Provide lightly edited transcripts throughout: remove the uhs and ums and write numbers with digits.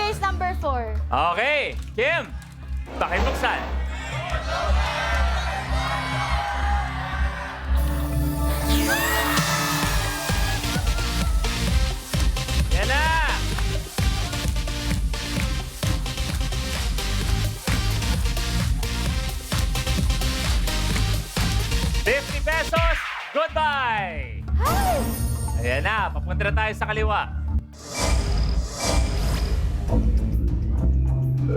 case number 4. Okay, Kim, pakibuksan. Yan na! ₱50. Goodbye! Ayan na, papunta na tayo sa kaliwa.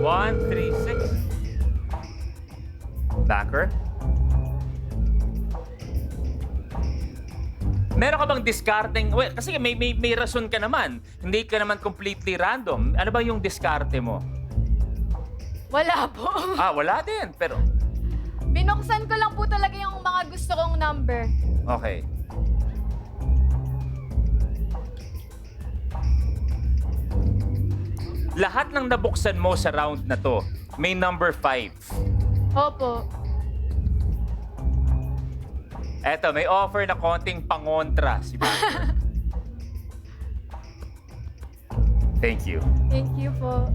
136. Backer. Meron ka bang discarding? Well, kasi may rason ka naman. Hindi ka naman completely random. Ano ba yung diskarte mo? Wala po. Wala din. Pero, Binuksan ko lang po talaga yung mga gusto kong number. okay. Lahat ng nabuksan mo sa round na to, may number 5. Opo. Eto, may offer na konting pangontra si Backer. Thank you. Thank you po.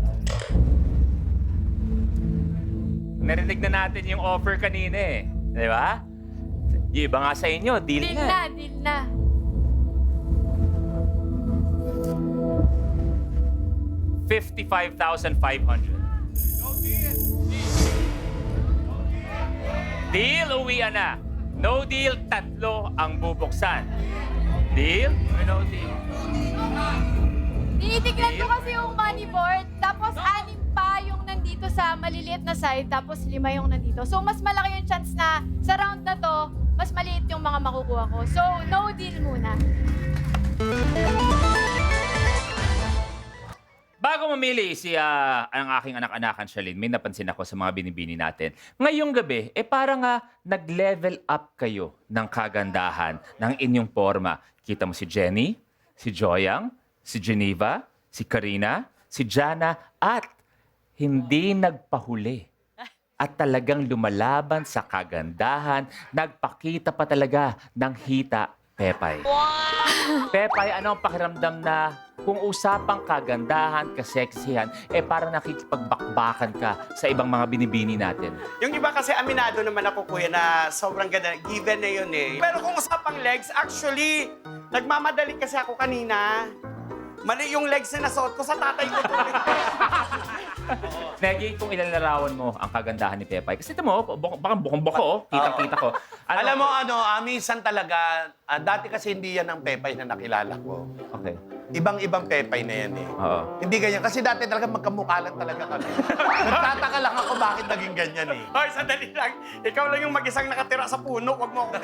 Narinig na natin yung offer kanina eh. Di ba? Yung iba nga sa inyo, deal, Deal na. na, deal na. $55,500. Deal, uwian na. No deal, 3 ang bubuksan. Deal or no deal? Tinitignan ko kasi yung money board, tapos 6 pa yung nandito sa maliliit na side, tapos 5 yung nandito. So, mas malaki yung chance na sa round na to, mas maliit yung mga makukuha ko. So, no deal muna. Bago mamili ang aking anak-anakan, Charlene, may napansin ako sa mga binibini natin. Ngayong gabi, parang nag-level up kayo ng kagandahan ng inyong forma. Kita mo si Jenny, si Joyang, si Geneva, si Karina, si Jana, at hindi nagpahuli. At talagang lumalaban sa kagandahan, nagpakita pa talaga ng hita, Pepay. Wow! Pepay, ano ang pakiramdam na kung usapang kagandahan, kaseksihan, parang nakikipagbakbakan ka sa ibang mga binibini natin? Yung iba kasi aminado naman ako, kuya, na sobrang ganda. Given na yun eh. Pero kung usapang legs, actually, nagmamadali kasi ako kanina. Mali yung legs na nasuot ko sa tatay ko. Negi, kung ilalarawan mo ang kagandahan ni Pepay. Kasi ito mo, baka bukong-buko, oh. Kitang-kita ko. Alam mo, minsan talaga, dati kasi hindi yan ang Pepay na nakilala ko. Okay. Ibang-ibang Pepay na yan eh. Oo. Hindi ganyan. Kasi dati talaga magkamukha lang talaga kami. Nagtataka lang ako bakit naging ganyan eh. Hoy, sandali lang. Ikaw lang yung mag-isang nakatira sa puno. Huwag mo ako.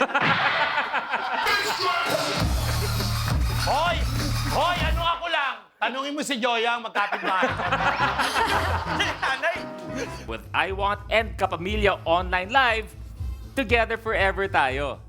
Hoy! Hoy! Ano ako lang? Tanungin mo si Joyang, magkapit-bahay kami. Nanay. With I Want and Kapamilya Online Live, together forever tayo.